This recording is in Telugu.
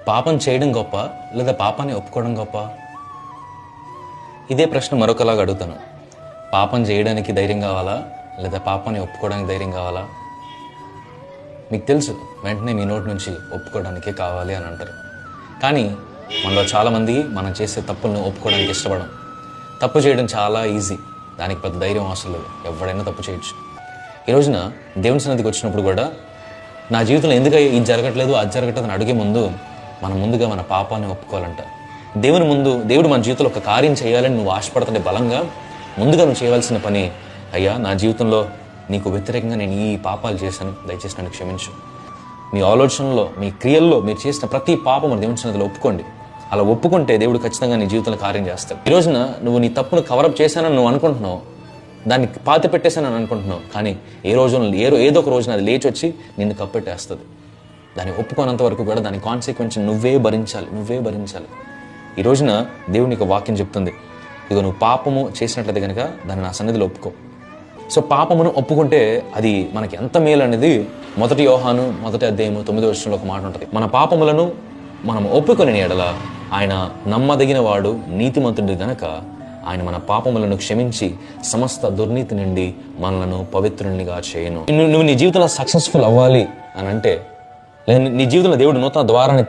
పాపం చేయడం గొప్ప లేదా పాపాన్ని ఒప్పుకోవడం గొప్ప? ఇదే ప్రశ్న మరొకలాగా అడుగుతాను. పాపం చేయడానికి ధైర్యం కావాలా లేదా పాపాన్ని ఒప్పుకోవడానికి ధైర్యం కావాలా? మీకు తెలుసు, వెంటనే మీ నోటి నుంచి ఒప్పుకోవడానికే కావాలి అని అంటారు. కానీ మనలో చాలామంది మనం చేసే తప్పులను ఒప్పుకోవడానికి ఇష్టపడం. తప్పు చేయడం చాలా ఈజీ, దానికి పెద్ద ధైర్యం అవసరం లేదు, ఎవడైనా తప్పు చేయొచ్చు. ఈ రోజున దేవుని సన్నిధికి వచ్చినప్పుడు కూడా నా జీవితంలో ఎందుకు ఇది జరగట్లేదు అది జరగట్లేదు అని అడిగే ముందు మనం ముందుగా మన పాపాన్ని ఒప్పుకోవాలంట. దేవుడు మన జీవితంలో ఒక కార్యం చేయాలని నువ్వు ఆశపడుతుంటే బలంగా ముందుగా నువ్వు చేయవలసిన పని, అయ్యా నా జీవితంలో నీకు వ్యతిరేకంగా నేను ఈ పాపాలు చేశాను, దయచేసి నన్ను క్షమించు. మీ ఆలోచనలో మీ క్రియల్లో మీరు చేసిన ప్రతి పాపం మన దేవుని సన్నిధిలో ఒప్పుకోండి. అలా ఒప్పుకుంటే దేవుడు ఖచ్చితంగా నీ జీవితంలో కార్యం చేస్తాడు. ఈ రోజున నువ్వు నీ తప్పును కవరప్ చేశానని నువ్వు అనుకుంటున్నావు, దాన్ని పాతి పెట్టేశానని అనుకుంటున్నావు. కానీ ఏదో ఒక రోజున అది లేచి వచ్చి నిన్ను కప్పెట్టేస్తుంది. దాన్ని ఒప్పుకోనంత వరకు కూడా దాని కాన్సిక్వెన్స్ నువ్వే భరించాలి. ఈ రోజున దేవుడు నీకు వాక్యం చెప్తుంది, ఇదిగో నువ్వు పాపము చేసినట్లయితే కనుక దాన్ని నా సన్నిధిలో ఒప్పుకో. సో పాపమును ఒప్పుకుంటే అది మనకి ఎంత మేలు అనేది 1 యోహాను 1వ అధ్యాయము 9వ వచనంలో ఒక మాట ఉంటుంది. మన పాపములను మనం ఒప్పుకొని ఎడల ఆయన నమ్మదగిన వాడు నీతిమంతుడు గనక ఆయన మన పాపములను క్షమించి సమస్త దుర్నీతి నుండి మనలను పవిత్రునిగా చేయను. నువ్వు నీ జీవితంలో సక్సెస్ఫుల్ అవ్వాలి అని అంటే, నీ జీవితంలో దేవుడు నూతన ద్వారాన్ని